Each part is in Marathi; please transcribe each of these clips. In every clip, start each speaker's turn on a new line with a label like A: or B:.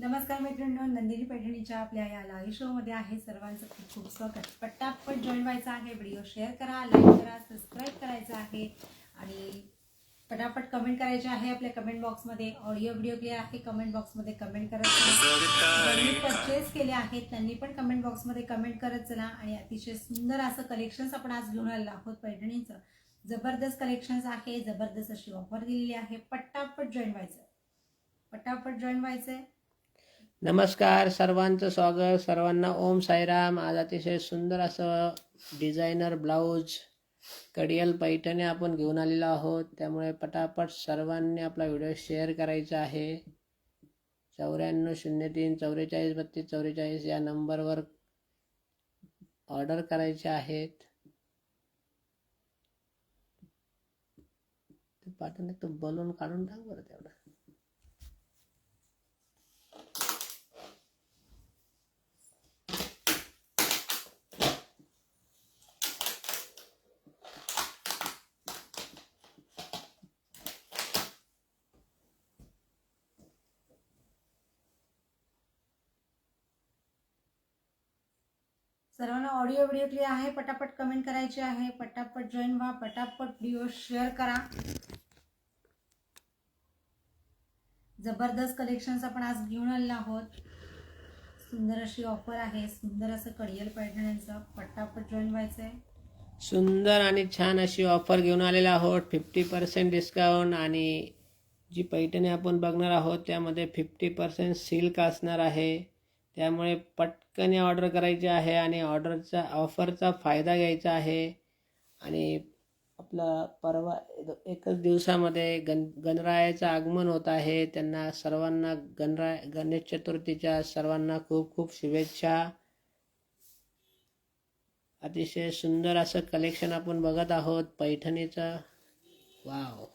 A: नमस्कार मैत्रिणींनो, नंदिनी पैठणीच्या आपल्या या लाईव्ह शो मध्ये आहे सर्वांचं खूप खूप स्वागत. पटापट जॉईन व्हायचं आहे, व्हिडिओ शेअर करा, लाईक करा, सबस्क्राईब करायचं आहे आणि पटापट कमेंट करायचे आहे. आपल्या कमेंट बॉक्समध्ये ऑडिओ व्हिडिओ क्लिअर आहे, कमेंट बॉक्समध्ये कमेंट करत चला. ज्यांनी परचेस केले आहेत त्यांनी पण कमेंट बॉक्समध्ये कमेंट करत चला. आणि अतिशय सुंदर असं कलेक्शन्स आपण आज घेऊन आलेलो आहोत. पैठणीचं जबरदस्त कलेक्शन्स आहे, जबरदस्त अशी ऑफर दिलेली आहे. पटापट जॉईन व्हायचं, पटापट जॉईन व्हायचंय.
B: नमस्कार, सर्वांचं स्वागत. सर्वांना ओम साईराम. आज अतिशय सुंदर असं डिझायनर ब्लाऊज कडियल पैठणी आपण घेऊन आलेलो आहोत. त्यामुळे पटापट सर्वांनी आपला व्हिडिओ शेअर करायचा आहे. 9403 44 32 44 या नंबरवर ऑर्डर करायचे आहेत. पाठवून तो बलून काढून टाक बरं तेवढं.
A: सर्वांना ऑडिओ व्हिडिओ क्लिअर आहे, पटापट कमेंट करायचे आहे, पटापट जॉईन व्हा, पटापट व्हिडिओ शेअर करा. जबरदस्त कलेक्शन्स आपण आज घेऊन आलेलो आहोत. सुंदर अशी ऑफर आहे, सुंदर असं कडियल पैठण्यांचं. पटापट जॉईन व्हायचंय.
B: सुंदर आणि छान अशी ऑफर घेऊन आलेला आहोत. 50% डिस्काउंट आणि जी पैठणी आपण बघणार आहोत त्यामध्ये 50% सिल्क असणार आहे. त्यामुळे पटकन ऑर्डर करायची आहे आणि ऑफरचा फायदा घ्यायचा आहे. आणि आपला परवा एकच दिवसामध्ये गणरायाचं आगमन होत आहे. त्यांना सर्वांना गणेश चतुर्थीच्या सर्वांना खूप खूप शुभेच्छा. अतिशय सुंदर असं कलेक्शन आपण बघत आहोत पैठणीचं. वाव,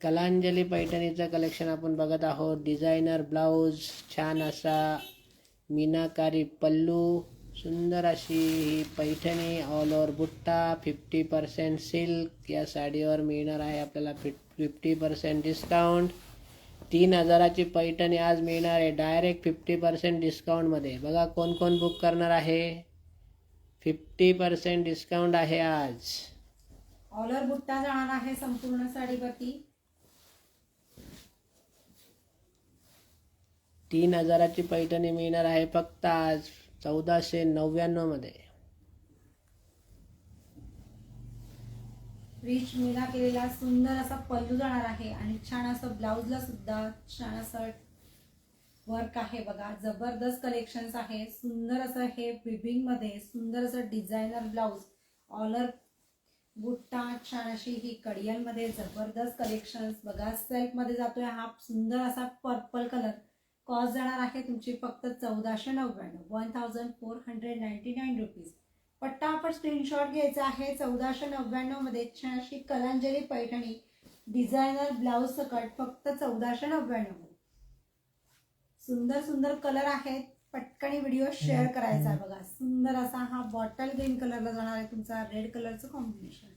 B: कलांजली पैठणीचं कलेक्शन आपण बघत आहोत. डिझायनर ब्लाऊज, छान असा मीनाकारी पल्लू, सुंदर अशी ही पैठणी, ऑल ओव्हर बुट्टा, 50% सिल्क या साडीवर मिळणार आहे आपल्याला 50% डिस्काउंट. 3000ची पैठणी आज मिळणार आहे डायरेक्ट 50% डिस्काउंटमध्ये. बघा कोण कोण बुक करणार आहे. 50% डिस्काउंट आहे आज.
A: ऑल ओव्हर बुट्टा जाणार आहे संपूर्ण साडीवरती.
B: 3000ची पैठणी मिळणार आहे फक्त आज 1499 मध्ये.
A: रिच मीना केलेला सुंदर असा पल्लू जाणार आहे आणि छान असं ब्लाऊजला सुद्धा छान असं वर्क आहे. बघा जबरदस्त कलेक्शन्स आहे. सुंदर असं हे विविंग मध्ये सुंदर असं डिझायनर ब्लाऊज, ऑलर बुट्टा, छान अशी ही कडियल मध्ये जबरदस्त कलेक्शन्स. बघा सेल्फ मध्ये जातोय हा सुंदर असा पर्पल कलर. कॉस्ट जाणार आहे तुमची फक्त 1499, 1499 रुपीज. पटापट स्क्रीनशॉट घ्यायचा आहे. 1499 मध्ये छान अशी कलांजली पैठणी डिझायनर ब्लाऊज सकट फक्त 1499. सुंदर सुंदर कलर आहेत. पटकन व्हिडिओ शेअर करायचा. बघा सुंदर असा हा बॉटल ग्रीन कलरला जाणार आहे तुमचा रेड कलरचं कॉम्बिनेशन.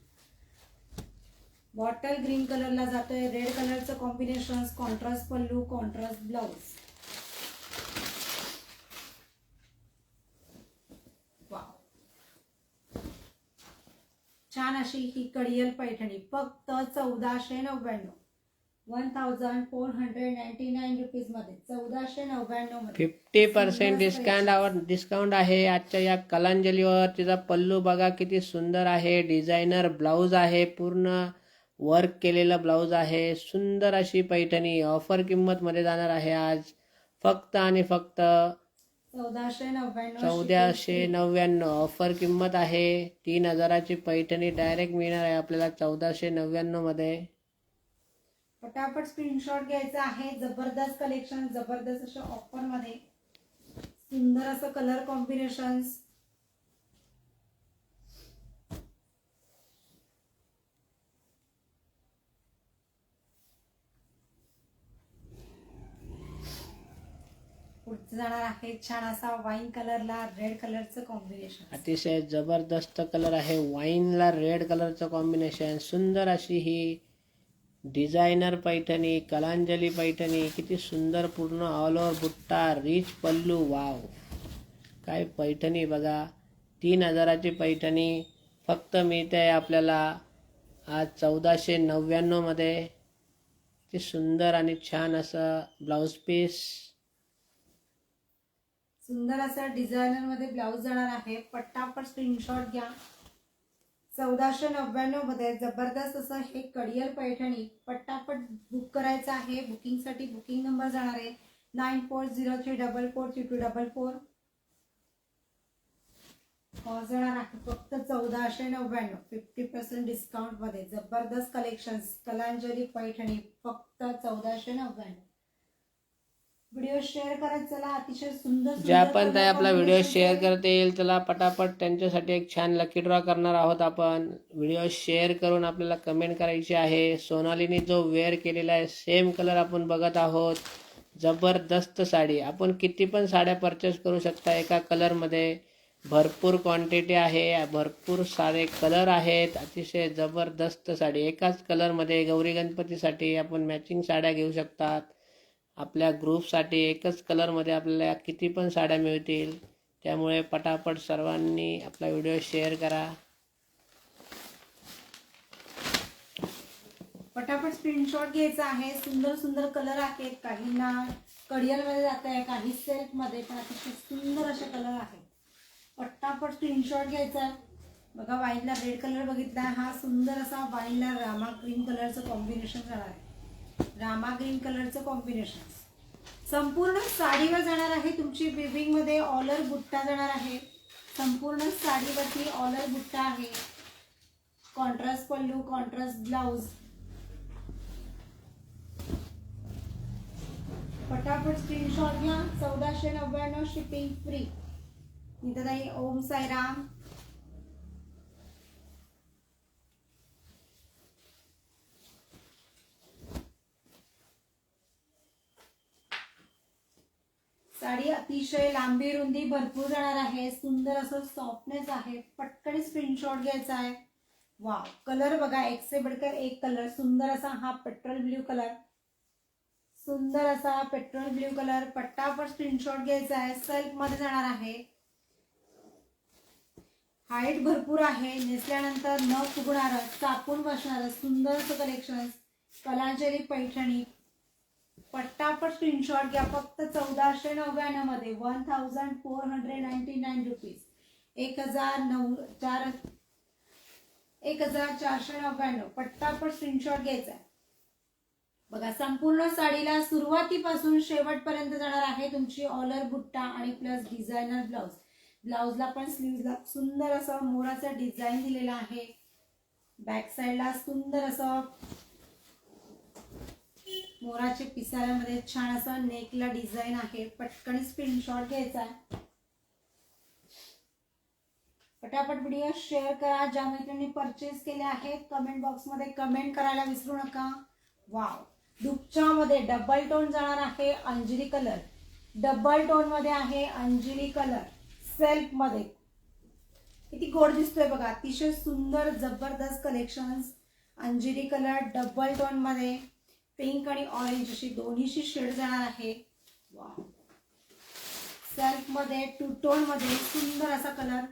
A: बॉटल ग्रीन कलरला जातोय रेड कलरचं combination. Contrast pallu, contrast blouse. छान अशी ही कडियल पैठणी फक्त 1499, 1499 रुपीज मध्ये. 1499 मध्ये
B: 50% डिस्काउंट आहे आजच्या या कलांजलीवर. तिचा पल्लू बघा किती सुंदर आहे. डिझायनर ब्लाऊज आहे, पूर्ण वर्क केलेलं ब्लाऊज आहे. सुंदर अशी पैठणी ऑफर किंमत मध्ये जाणार आहे आज फक्त आणि फक्त 1499 ऑफर किंमत आहे. 3000ची पैठणी डायरेक्ट मिळणार आहे आपल्याला 1499 मध्ये.
A: पटापट स्क्रीनशॉट घ्यायचा आहे. जबरदस्त कलेक्शन, जबरदस्त अशा ऑफर मध्ये सुंदर असं कलर कॉम्बिनेशन्स. पुढचं जाणार आहे छान असा वाईन कलरला रेड कलरचं कॉम्बिनेशन.
B: अतिशय जबरदस्त कलर आहे. वाईनला रेड कलरचं कॉम्बिनेशन. सुंदर अशी ही डिझायनर पैठणी, कलांजली पैठणी, किती सुंदर पूर्ण ऑल ओव्हर बुट्टा, रिच पल्लू. वाव, काय पैठणी बघा. 3000ची पैठणी फक्त मिळते आहे आपल्याला आज 1499 मध्ये. किती सुंदर आणि छान असं ब्लाऊज पीस.
A: सुंदर असा डिझायनर मध्ये ब्लाऊज जाणार आहे. पटापट स्क्रीनशॉट घ्या. 1499 मध्ये जबरदस्त असं हे कडियल पैठणी पटापट बुक करायचं आहे. बुकिंगसाठी बुकिंग नंबर जाणार आहे 9403443244. जाणार आहे फक्त 1499. 50% डिस्काउंट मध्ये जबरदस्त कलेक्शन्स कलांजली पैठणी फक्त 1499. व्हिडिओ शेअर करत चला. अतिशय सुंदर
B: ज्या पण ताई आपला व्हिडिओ शेअर करता येईल त्याला पटापट त्यांच्यासाठी एक छान लकी ड्रॉ करणार आहोत आपण. व्हिडिओ शेअर करून आपल्याला कमेंट करायची आहे. सोनालीने जो वेअर केलेला आहे सेम कलर आपण बघत आहोत. जबरदस्त साडी. आपण किती पण साड्या परचेस करू शकता एका कलरमध्ये. भरपूर क्वांटिटी आहे, भरपूर सारे कलर आहेत. अतिशय जबरदस्त साडी एकाच कलरमध्ये. गौरी गणपतीसाठी आपण मॅचिंग साड्या घेऊ शकतात. आपल्या ग्रुपसाठी एकच कलरमध्ये आपल्याला किती पण साड्या मिळतील. त्यामुळे पटापट सर्वांनी आपला व्हिडिओ शेअर करा.
A: पटापट स्क्रीनशॉट घ्यायचा आहे. सुंदर सुंदर कलर आहेत. काहींना कडियलमध्ये जात आहे, काही सिल्कमध्ये, पण अतिशय सुंदर असे कलर आहेत. पटापट स्क्रीनशॉट घ्यायचा. बघा वाईनला रेड कलर बघितला. हा सुंदर असा वाईनला रामा ग्रीन कलरचं कॉम्बिनेशन जाणार आहे. रामा ग्रीन कलरचं कॉम्बिनेशन संपूर्ण साडीवर जाणार आहे. तुमची विविंग मध्ये ऑलर बुट्टा जाणार आहे. संपूर्ण साडीवरती ऑलर बुट्टा आहे. Contrast pallu, contrast blouse. पटापट स्क्रीनशॉट घ्या. 1499 शिपिंग फ्री. निताई ओम साईराम. साडी अतिशय लांबी रुंदी भरपूर जाणार आहे. सुंदर असं सॉफ्टनेस आहे. पटकन स्क्रीनशॉट घ्यायचा आहे. वाव, कलर बघा एक से बढ़कर एक कलर. सुंदर असा हा पेट्रोल ब्ल्यू कलर. सुंदर असा पेट्रोल ब्ल्यू कलर. पटापट स्क्रीनशॉट घ्यायचा आहे. सिल्क मध्ये जाणार आहे. हाईट भरपूर आहे. नेसल्यानंतर न फुगणार, चापून बसणार सुंदर असं कलेक्शन कलांजली पैठणी. पटापट स्क्रीनशॉट घ्या. फक्त 1499 मध्ये 1499 रुपीज. 1499. पटापट स्क्रीनशॉट घ्यायचा. बघा संपूर्ण साडीला सुरुवातीपासून शेवटपर्यंत जाणार आहे तुमची ऑलर बुट्टा आणि प्लस डिझायनर ब्लाउज. ब्लाउजला पण स्लीव्हजला सुंदर असं मोराचा डिझाईन दिलेला आहे. बॅक साईडला सुंदर असं मोराचे पिसाऱ्यामध्ये छान असं नेकला डिझाईन आहे. पटकन स्क्रीनशॉट घ्यायचा. पटापट व्हिडिओ शेअर करा. ज्या मैत्रिणी परचेस केले आहेत कमेंट बॉक्स मध्ये कमेंट करायला विसरू नका. वाव, दुपच्यामध्ये डबल टोन जाणार आहे. अंजली कलर डबल टोन मध्ये आहे. अंजली कलर सेल्फ मध्ये किती गोड दिसतोय बघा. अतिशय सुंदर जबरदस्त collections. Anjali colour double tone मध्ये पिंक आणि ऑरेंज अशी दोन्हीची शेड जाणार आहे. वाव, सेल्फ मध्ये टू टोन मध्ये सुंदर असा कलर.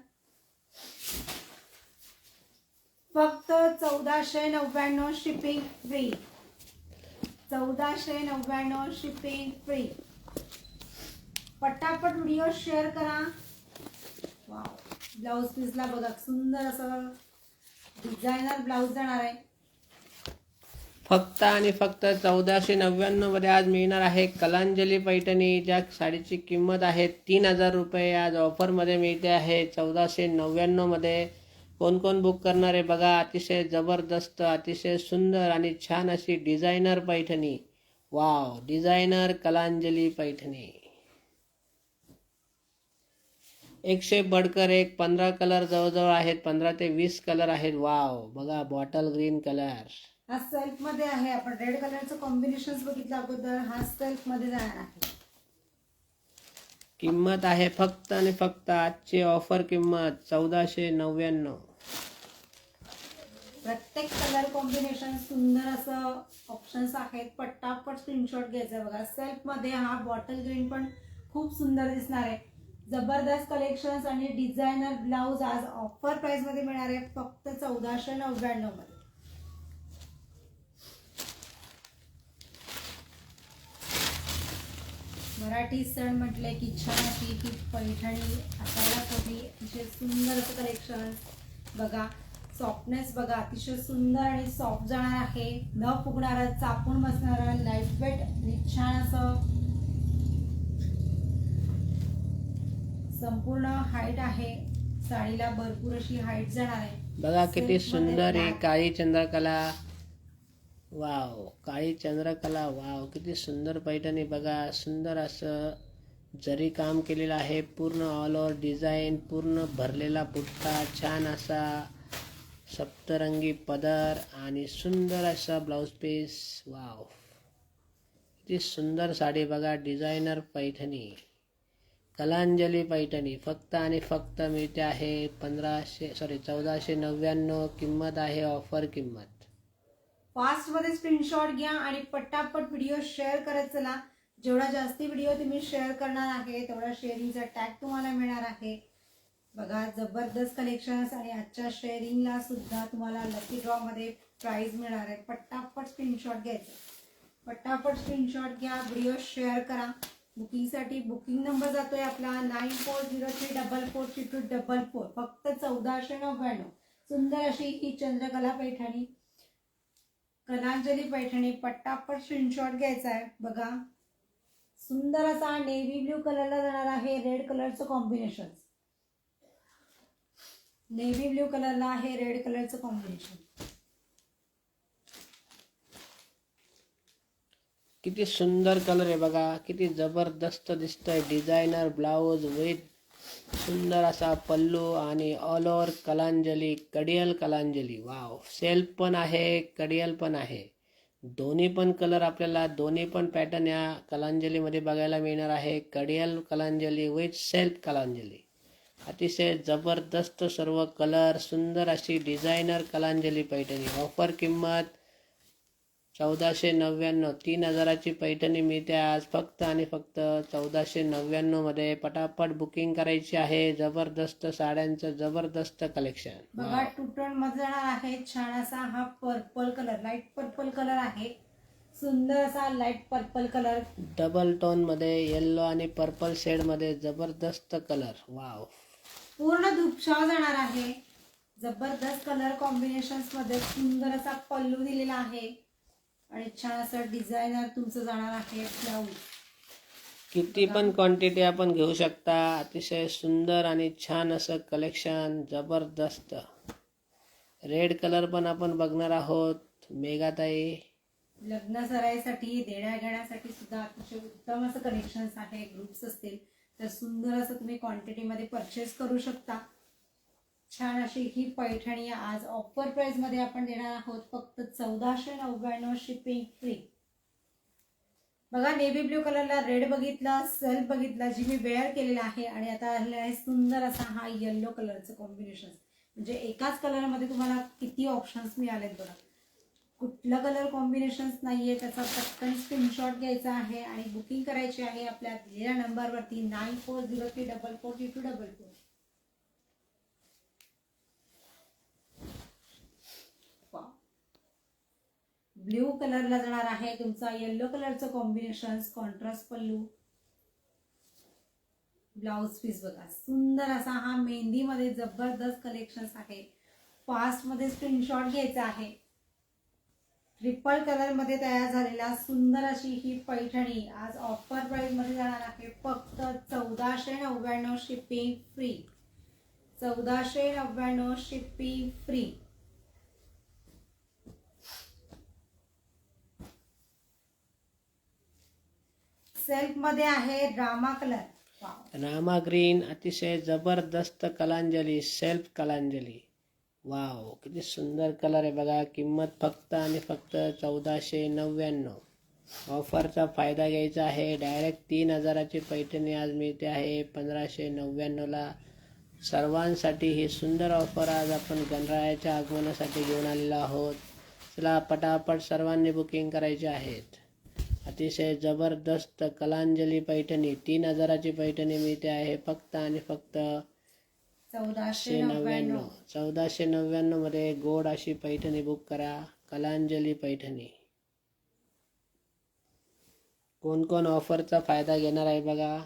A: फक्त 1499 शिपिंग फ्री. 1499 shipping free. पटापट व्हिडिओ शेअर करा. वाव, ब्लाउज पीसला बघा सुंदर असं डिझायनर ब्लाउज जाणार आहे.
B: फक्त आणि फक्त 1499 मध्ये आज मिळणार आहे कलांजली पैठणी. ज्या साडीची किंमत आहे 3000 रुपये आज ऑफरमध्ये मिळते आहे 1499 मध्ये. कोण कोण बुक करणार आहे बघा. अतिशय जबरदस्त, अतिशय सुंदर आणि छान अशी designer Paithani. Wow, designer Kalanjali Paithani. 100 बढ़कर एक 15 कलर जवळजवळ आहेत. 15 ते 20 कलर आहेत. वाव, बघा बॉटल ग्रीन कलर.
A: हा सेल्फ मध्ये आहे. आपण रेड कलरचं कॉम्बिनेशन बघितलं अगोदर. हा सेल्फ मध्ये जाणार आहे.
B: किंमत आहे फक्त आणि फक्त आजची ऑफर किंमत 1499.
A: प्रत्येक कलर कॉम्बिनेशन सुंदर असं ऑप्शन्स आहेत. पटापट स्क्रीनशॉट घ्यायचा बघा. सेल्फ मध्ये हा बॉटल ग्रीन पण खूप सुंदर दिसणार आहे. जबरदस्त कलेक्शन्स आणि डिझायनर ब्लाउज आज ऑफर प्राइस मध्ये मिळणार आहे फक्त 1499 मध्ये. मराठी सण म्हटले की छान अशी ही पैठणी असायलाच हवी. अतिशय सुंदर असं कलेक्शन बघा. सॉफ्टनेस बघा, अतिशय सुंदर आणि सॉफ्ट जाणार आहे. न फुगणारं, चापून बसणारं, लाईट वेट आणि छान असं संपूर्ण हाईट आहे. साडीला भरपूर अशी हाईट जाणार आहे.
B: बघा किती
A: Silk मध्ये
B: सुंदर आहे
A: black.
B: काळी चंद्रकला. वाव, काळी चंद्रकला. वाव, किती सुंदर पैठणी बघा. सुंदर असं जरी काम केलेलं आहे. पूर्ण ऑल ओव्हर डिझाईन, पूर्ण भरलेला पुठ्ठा, छान असा सप्तरंगी पदर आणि सुंदर असा ब्लाउज पीस. वाव, किती सुंदर साडी बघा. डिझायनर पैठणी, कलांजली पैठणी फक्त आणि फक्त मिळते आहे 1499. किंमत आहे ऑफर किंमत.
A: फास्ट मध्ये स्क्रीनशॉट घ्या आणि पटापट व्हिडिओ शेअर करत चला. जेवढा जास्ती व्हिडिओ तुम्ही शेअर करणार आहे तेवढा शेअरिंगचा टॅग तुम्हाला मिळणार आहे. बघा जबरदस्त कलेक्शन्स आणि आजच्या शेअरिंगला सुद्धा तुम्हाला लकी ड्रॉ मध्ये प्राइज मिळणार आहे. पटापट स्क्रीनशॉट घ्यायचा. पटापट स्क्रीनशॉट घ्या, व्हिडिओ शेअर करा. बुकिंगसाठी बुकिंग नंबर जातोय आपला 9403443244. फक्त 1499. सुंदर अशी ही चंद्रकला पैठणी, कलांजली पैठणी. पटापट स्क्रीनशॉट घ्यायचा आहे बघा. सुंदर असा नेव्ही ब्ल्यू कलरला जाणार आहे. रेड कलरचं कॉम्बिनेशन, नेव्ही ब्ल्यू कलरला आहे रेड कलरचं कॉम्बिनेशन.
B: किती सुंदर कलर आहे बघा. किती जबरदस्त दिसतंय. डिझायनर ब्लाऊज विथ सुंदर असा पल्लू आणि ऑल ओव्हर कलांजली, कडियल कलांजली. वाव, सेल्फ पण आहे, कडियल पण आहे. दोन्ही पण कलर आपल्याला, दोन्ही पण पॅटर्न या कलांजलीमध्ये बघायला मिळणार आहे. कडियल कलांजली विथ सेल्फ कलांजली. अतिशय जबरदस्त सर्व कलर. सुंदर अशी डिझायनर कलांजली पैठणी. ऑफर किंमत 1499. 3000ची पैठणी मिळते आज फक्त आणि फक्त 1499 मध्ये. पटापट बुकिंग करायची आहे. जबरदस्त साड्यांचं जबरदस्त कलेक्शन
A: बघा. टू टोन मध्ये जाणार आहे. छान असा हा purple colour, light purple colour आहे. सुंदर असा light purple colour,
B: double tone मध्ये येल्लो आणि पर्पल शेड मध्ये जबरदस्त कलर. वाव,
A: पूर्ण धुपशाव जाणार आहे. जबरदस्त कलर कॉम्बिनेशन्स मध्ये सुंदर असा पल्लू दिलेला आहे आणि छान असं डिझायनर तुमचं जाणार आहे ब्लाऊज.
B: किती पण क्वांटिटी आपण घेऊ शकता. अतिशय सुंदर आणि छान असं कलेक्शन. जबरदस्त रेड कलर पण आपण बघणार आहोत. मेघाताई,
A: लग्न सराईसाठी, देण्या घेण्यासाठी सुद्धा अतिशय उत्तम असं कलेक्शन्स आहे. ग्रुप्स असतील तर सुंदर असं तुम्ही क्वांटिटीमध्ये परचेस करू शकता. छान अशी ही पैठणी आज ऑफर प्राइस मध्ये आपण देणार आहोत फक्त 1499. Shipping free. बघा नेव्ही ब्ल्यू कलरला रेड बघितला, सेल्फ बघितला जी मी वेअर केलेला आहे आणि आता आलेला आहे सुंदर असा हा येल्लो कलरचं कॉम्बिनेशन. म्हणजे एकाच कलरमध्ये तुम्हाला किती ऑप्शन्स मिळालेत बघा. कुठलं कलर कॉम्बिनेशन्स नाहीये त्याचा पटकन स्क्रीनशॉट घ्यायचा आहे आणि बुकिंग करायची आहे आपल्या दिलेल्या नंबरवरती 9403443244. ब्ल्यू कलरला जाणार आहे तुमचा येल्लो कलरचं कॉम्बिनेशन. कॉन्ट्रास्ट पल्लू, ब्लाउज पीस बघा. सुंदर असा हा मेहंदीमध्ये जबरदस्त कलेक्शन्स आहे. फास्ट मध्ये स्क्रीनशॉट घ्यायचा आहे. ट्रिपल कलर मध्ये तयार झालेला सुंदर अशी ही पैठणी आज ऑफर प्राइस मध्ये जाणार आहे फक्त 1499. Shipping free. 1499. Shipping free. Self मध्ये आहे रामा कलर.
B: रामा ग्रीन. अतिशय जबरदस्त कलांजली, सेल्फ कलांजली. वाव, किती सुंदर कलर आहे बघा. किंमत फक्त आणि फक्त 1499. ऑफरचा फायदा घ्यायचा आहे. डायरेक्ट 3000ची पैठणी आज मिळते आहे 1599ला. सर्वांसाठी ही सुंदर ऑफर आज आपण गणरायाच्या आगमनासाठी घेऊन आलेलो आहोत. चला पटापट सर्वांनी बुकिंग करायचे आहेत. अतिशय जबरदस्त कलांजली पैठणी 3000ची पैठणी मिळते आहे फक्त आणि फक्त
A: 1499.
B: 1499 मध्ये गोड अशी पैठणी बुक करा. कलांजली पैठणी. कोण कोण ऑफरचा फायदा घेणार आहे बघा.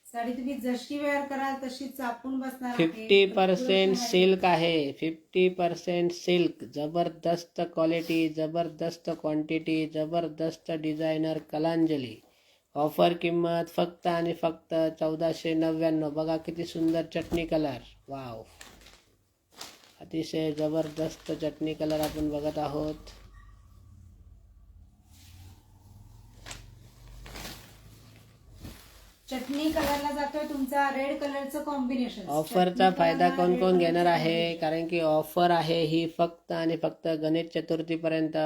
A: साडी तुम्ही जशी वेअर कराल तशी चापून बसणार आहे.
B: 50% सिल्क आहे. 50% सिल्क. जबरदस्त क्वालिटी, जबरदस्त क्वांटिटी, जबरदस्त डिझायनर कलांजली. ऑफर किंमत फक्त आणि फक्त 1499. बघा किती सुंदर चटणी कलर. वाव, अतिशय जबरदस्त चटणी कलर आपण बघत आहोत.
A: चटणी कलरला जातोय तुमचा रेड कलरचं कॉम्बिनेशन.
B: ऑफरचा फायदा कोण कोण घेणार आहे, कारण की ऑफर आहे ही फक्त आणि फक्त गणेश चतुर्थीपर्यंत.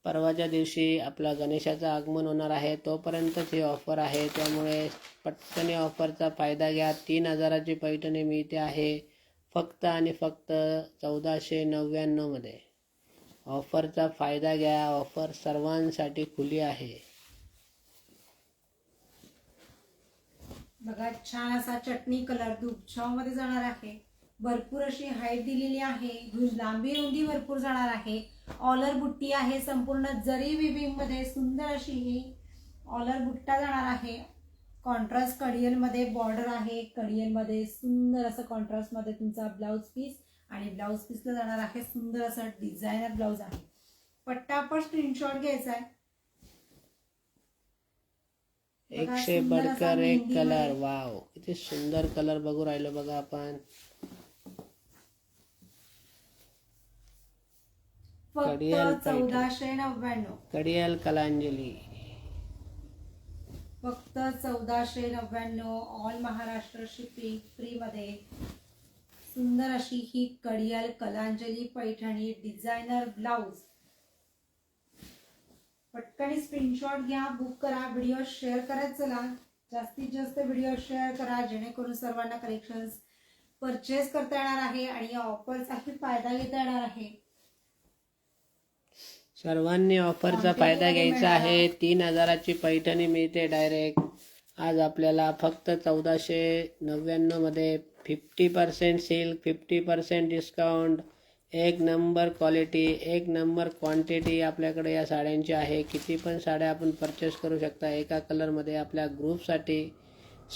B: परवाच्या दिवशी आपला गणेशाचं आगमन होणार आहे, तोपर्यंतच ही ऑफर आहे. त्यामुळे पटकन ऑफरचा फायदा घ्या. 3000ची पैठणी मिळते आहे फक्त आणि फक्त 1499 मध्ये. ऑफरचा फायदा घ्या. ऑफर सर्वांसाठी खुली आहे.
A: बघा छान असा चटणी कलर दुपछाव मध्ये जाणार आहे. भरपूर अशी हाईट दिलेली आहे. लांबी रुंदी भरपूर जाणार आहे. ऑलर बुट्टी आहे. संपूर्ण जरी विविंग मध्ये सुंदर अशी ही ऑलर बुट्टा जाणार आहे. कॉन्ट्रास्ट कडियल मध्ये बॉर्डर आहे. कडियल मध्ये सुंदर असं कॉन्ट्रास्ट मध्ये तुमचा ब्लाउज पीस आणि ब्लाउज पीसला जाणार आहे सुंदर असं डिझायनर ब्लाउज आहे. पटापट स्क्रीनशॉट घ्यायचा आहे.
B: 100 बडकर एक कलर. वाव, किती सुंदर कलर बघू राहिलो बघा आपण.
A: फक्त 1499.
B: कडियल कलांजली
A: फक्त 1499. ऑल महाराष्ट्र शिपिंग फ्री मध्ये सुंदर अशी ही कडियल कलांजली पैठणी डिझायनर ब्लाउज. पटकन स्क्रीनशॉट घ्या, बुक करा, व्हिडिओ शेअर करत चला. जास्तीत जास्त व्हिडिओ शेअर करा जेणेकरून सर्वांना कलेक्शन्स परचेस करता येणार आहे आणि या ऑफरचाही फायदा घेता येणार आहे.
B: सर्वांनी ऑफरचा फायदा घ्यायचा आहे. 3000ची पैठणी मिळते डायरेक्ट आज आपल्याला फक्त 1499 मध्ये. 50% सिल्क, 50% डिस्काउंट, एक नंबर क्वालिटी, एक नंबर क्वांटिटी आपल्याकडे या साड्यांची आहे. किती पण साड्या आपण परचेस करू शकता एका कलरमध्ये. आपल्या ग्रुपसाठी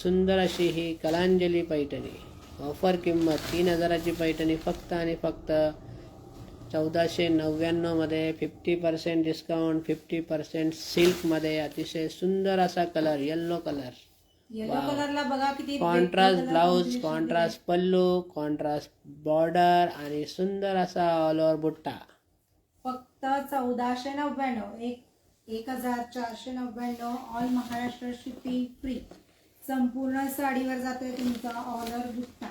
B: सुंदर अशी ही कलांजली पैठणी. ऑफर किंमत 3000ची पैठणी फक्त आणि फक्त 1499 मध्ये. 50% डिस्काउंट, 50% सिल्कमध्ये. अतिशय सुंदर असा कलर, येल्लो कलर.
A: येलो कलरला बघा किती
B: contrast blouse, contrast pallu, contrast border आणि सुंदर असा ऑल ओव्हर बुट्टा.
A: फक्त 1499. 1499. All Maharashtra shipping free. संपूर्ण साडीवर जातोय तुमचा ऑलर बुट्टा,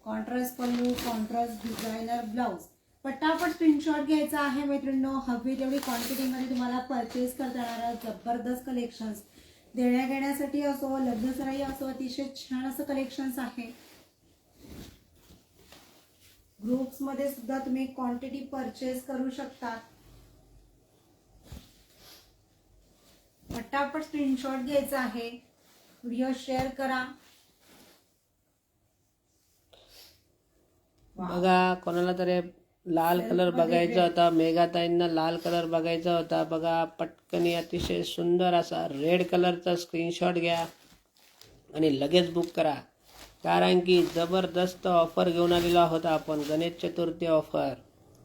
A: contrast pallu, contrast designer blouse. पटापट स्क्रीनशॉट घ्यायचा आहे मैत्रिणींनो. हवी तेवढी क्वांटिटीमध्ये तुम्हाला परचेस करता येणाऱ्या जबरदस्त कलेक्शन्स देण्या घेण्यासाठी असो, लग्नसराई असो, अतिशय छान असं कलेक्शन्स आहे. ग्रुप्स मध्ये सुद्धा तुम्ही क्वांटिटी परचेस करू शकता. पटापट स्क्रीनशॉट घ्यायचा आहे, व्हिडिओ शेअर करा.
B: बघा कोणाला तरी लाल कलर बघायचा होता, मेघाताईंना लाल कलर बघायचा होता. बघा पटकनी अतिशय सुंदर असा रेड कलरचा स्क्रीनशॉट घ्या आणि लगेच बुक करा. कारण की जबरदस्त ऑफर घेऊन आलेलो आहोत आपण. गणेश चतुर्थी ऑफर.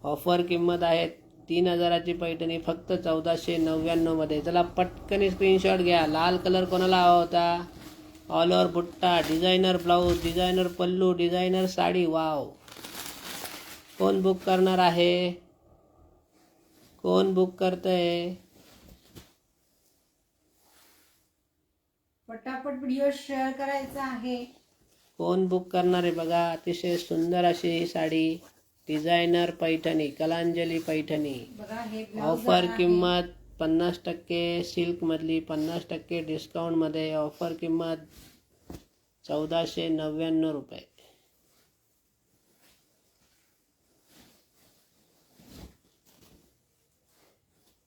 B: ऑफर किंमत आहे 3000ची पैठणी फक्त 1499 मध्ये. चला पटकन स्क्रीनशॉट घ्या. लाल कलर कोणाला हवा होता? ऑल ओव्हर बुट्टा, designer blouse, designer pallu, designer sari. Wow, कोण बुक करणार आहे? कोण बुक करतंय?
A: पटापट व्हिडिओ शेअर करायचा आहे.
B: कोण बुक करणार आहे बघा. अतिशय सुंदर अशी ही साडी डिझायनर पैठणी, कलांजली पैठणी.
A: बघा हे
B: ऑफर किंमत 50% सिल्क मधली, 50% डिस्काउंट मध्ये. ऑफर किंमत 1499 रुपये.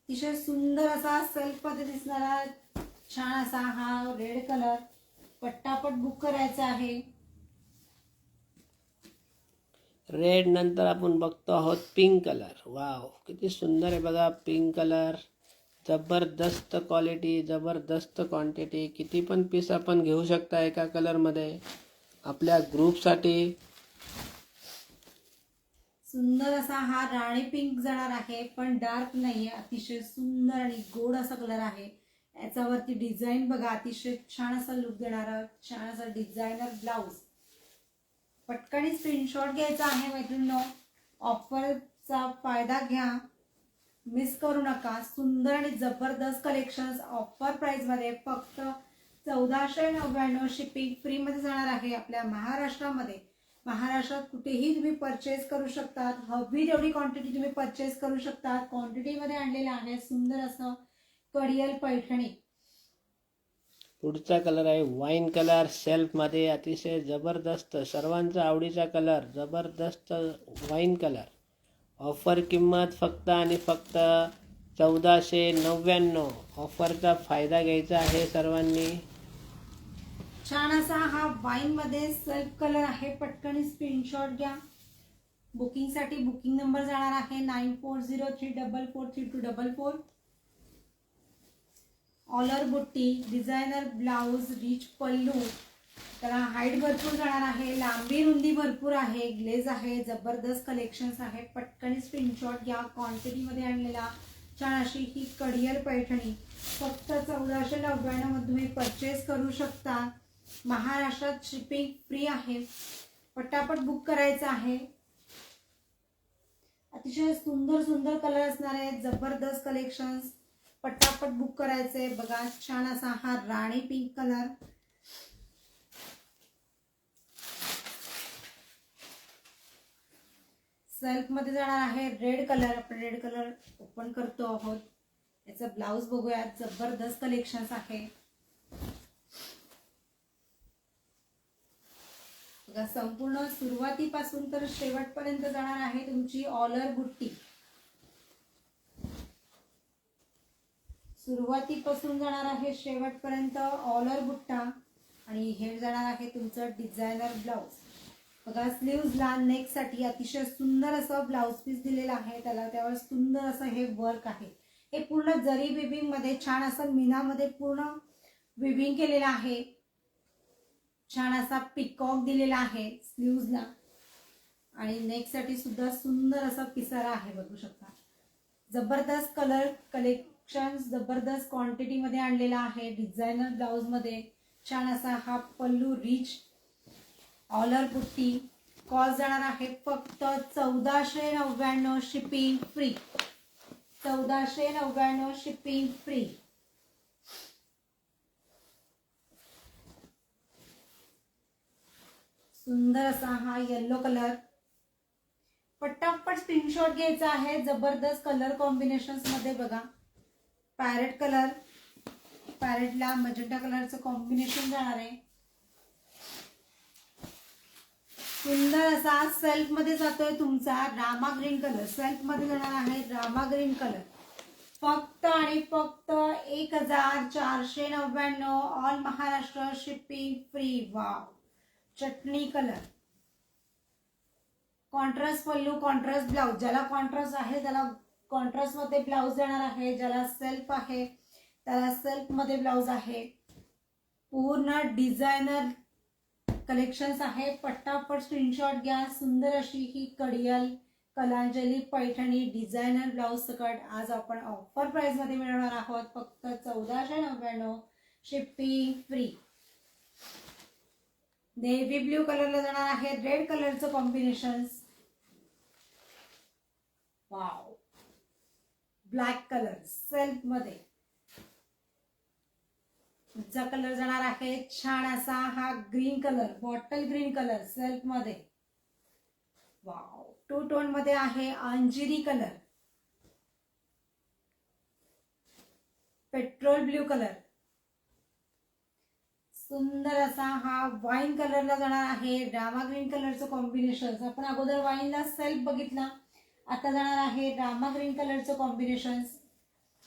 A: अतिशय सुंदर असा सेल्फ मध्ये दिसणारा छान असा हा रेड कलर. पटापट बुक करायचा आहे.
B: रेड नंतर आपण बघतो आहोत पिंक कलर. वाव, किती सुंदर आहे बघा पिंक कलर. जबरदस्त क्वालिटी, जबरदस्त क्वांटिटी. किती पण पीस आपण घेऊ शकता एका कलरमध्ये आपल्या ग्रुपसाठी.
A: सुंदर असा हा राणी पिंक जाणार आहे, पण डार्क नाहीये. अतिशय सुंदर आणि गोड असा कलर आहे. याच्यावरती डिझाईन बघा, अतिशय छान असा लुक देणारा छान असा डिझायनर ब्लाउज. पटकन स्क्रीनशॉट घ्यायचा आहे मैत्रिणींनो. ऑफरचा फायदा घ्या, मिस करू नका. सुंदर आणि जबरदस्त कलेक्शन्स ऑफर प्राइस मध्ये फक्त 1499. शिपिंग फ्री मध्ये जाणार आहे आपल्या महाराष्ट्रामध्ये. महाराष्ट्रात कुठेही तुम्ही परचेस करू शकतात. हवी तेवढी क्वांटिटी तुम्ही परचेस करू शकतात. क्वांटिटी मध्ये आणलेलं आहे सुंदर असं कडियल पैठणी.
B: पुढचा कलर आहे वाईन कलर. सेल्फ मध्ये अतिशय जबरदस्त सर्वांचा आवडीचा कलर, जबरदस्त वाईन कलर. ऑफर किंमत फक्त आणि फक्त 1499. ऑफरचा फायदा घ्यायचा आहे सर्वांनी.
A: छान असा हा वाईन मध्ये सेल्फ कलर आहे. पटकन स्क्रीनशॉट घ्या. बुकिंग साठी बुकिंग नंबर जाणार आहे 9403443244. ऑलर बुट्टी, डिझायनर ब्लाउज, रिच पल्लू. त्याला हाईट भरपूर जाणार आहे, लांबी रुंदी भरपूर आहे, ग्लेज आहे, जबरदस्त कलेक्शन्स आहे. पटकन स्क्रीनशॉट घ्या. क्वांटिटी मध्ये आणलेला छान अशी ही कडियल पैठणी फक्त 1499 मध्ये तुम्ही परचेस करू शकता. महाराष्ट्रात शिपिंग फ्री आहे. पटापट बुक करायचं आहे. अतिशय सुंदर सुंदर कलर असणार आहेत, जबरदस्त कलेक्शन्स. पटापट बुक करायचे. बघा छान असा हा राणी पिंक कलर. सेल्फ मध्ये जाणार आहे रेड कलर. आपण रेड कलर ओपन करतो आहोत. याचा ब्लाउज बघूयात. जबरदस्त कलेक्शन्स आहे. बघा संपूर्ण सुरुवातीपासून तर शेवटपर्यंत जाणार आहे तुमची ऑलर बुट्टी. सुरुवातीपासून जाणार आहे शेवटपर्यंत ऑलर बुट्टा आणि हे जाणार आहे तुमचं डिझायनर ब्लाउज. बघा स्लीव्हजला नेक साठी अतिशय सुंदर असं ब्लाउज पीस दिलेला आहे. त्यावर सुंदर असं हे वर्क आहे. हे पूर्ण जरी विविंग मध्ये छान असं मीनामध्ये पूर्ण विविंग केलेलं आहे. छान असा पिकॉक दिलेला आहे स्लीव्हजला आणि नेक साठी सुद्धा सुंदर असा पिसारा आहे. बघू शकता जबरदस्त कलर कलेक्शन, जबरदस्त क्वांटिटी मध्ये आणलेला आहे. डिझायनर ब्लाउज मध्ये छान असा हा पल्लू, रिच ऑलर बुट्टी. कॉस्ट जाणार आहे फक्त 1499. Shipping free. 1499 shipping free. सुंदर असा हा येलो कलर. पटापट स्क्रीनशॉट घ्यायचा आहे. जबरदस्त कलर कॉम्बिनेशन्स मध्ये बघा पॅरेट कलर, पॅरेटला मजेंटा कलरचं कॉम्बिनेशन जाणार आहे. सुंदर असा सेल्फ मध्ये जातोय तुमचा रामा ग्रीन कलर. सेल्फ मध्ये जाणार आहे रामा ग्रीन कलर. फक्त आणि फक्त 1499. All Maharashtra shipping free. Wow, chutney colour. Contrast pallu, contrast blouse. ज्याला कॉन्ट्रास्ट आहे त्याला कॉन्ट्रास्ट मध्ये ब्लाउज देणार आहे. ज्याला सेल्फ आहे त्याला सेल्फ मध्ये ब्लाउज आहे. पूर्ण डिझायनर कलेक्शन्स आहे. पटापट स्क्रीनशॉट घ्या. सुंदर अशी ही कडियल कलांजली पैठणी डिझायनर ब्लाउज सकट आज आपण ऑफर प्राइस मध्ये मिळवणार आहोत फक्त 1499. Shipping free. नेव्ही ब्ल्यू कलरला जाणार आहे रेड कलरचं combination. Wow, black colour self मध्ये. पुढचा कलर जाणार आहे छान असा हा green colour, bottle green colour self मध्ये. वाव, टू टोन मध्ये आहे अंजिरी कलर, पेट्रोल ब्ल्यू कलर. सुंदर असा हा वाईन कलरला जाणार आहे, रामा ग्रीन कलरचं कॉम्बिनेशन. आपण अगोदर वाईनला सेल्फ बघितला, आता जाणार आहे रामा ग्रीन कलरचं कॉम्बिनेशन.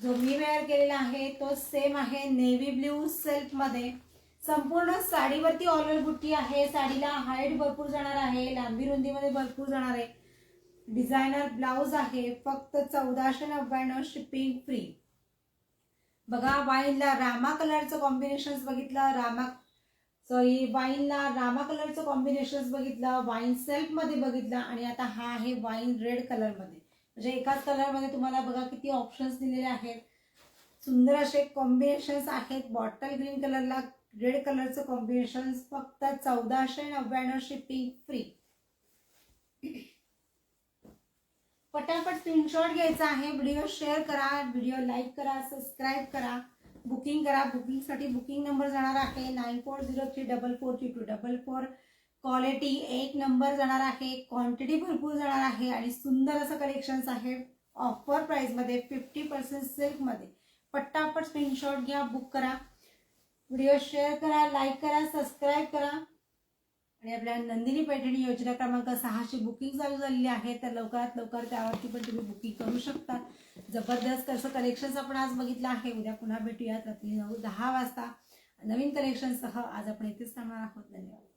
A: जो मी वेअर केलेला आहे तो सेम आहे नेव्ही ब्ल्यू सेल्फ मध्ये. संपूर्ण साडीवरती ऑल बुट्टी आहे. साडीला हाईट भरपूर जाणार आहे, लांबी रुंदीमध्ये भरपूर जाणार आहे. डिझायनर ब्लाउज आहे, फक्त 1499 शिपिंग फ्री. बघा वाईनला रामा कलरचं कॉम्बिनेशन बघितलं, वाईनला रामा कलरचं कॉम्बिनेशन बघितलं, वाईन सेल्फ मध्ये बघितलं आणि आता हा आहे वाईन रेड कलर मध्ये. म्हणजे एकाच कलर मध्ये तुम्हाला बघा किती ऑप्शन्स दिलेले आहेत. सुंदर असे कॉम्बिनेशन्स आहेत. बॉटल ग्रीन कलरला रेड कलरचं कॉम्बिनेशन, फक्त 1499 शिपिंग फ्री. पटापट स्क्रीनशॉट घ्यायचा आहे. व्हिडिओ शेअर करा, व्हिडिओ लाईक करा, सबस्क्राईब करा, बुकिंग करा. बुकिंगसाठी बुकिंग नंबर जाणार आहे 9403443244. क्वालिटी एक नंबर जाणार आहे, क्वांटिटी भरपूर जाणार आहे आणि सुंदर असं कलेक्शन्स आहे ऑफर प्राइसमध्ये 50% सिल्कमध्ये. पटापट स्क्रीनशॉट घ्या, बुक करा, व्हिडिओ शेअर करा, लाईक करा, सबस्क्राईब करा. आणि आपल्या नंदिनी पैठणी योजना क्रमांक 6ची बुकिंग चालू झालेली आहे, तर लवकरात लवकर त्यावरती पण तुम्ही बुकिंग करू शकता. जबरदस्त असं कलेक्शन्स आपण आज बघितलं आहे. उद्या पुन्हा भेटूयात रात्री 9-10 वाजता नवीन कलेक्शनसह. आज आपण इथेच थांबणार आहोत. धन्यवाद.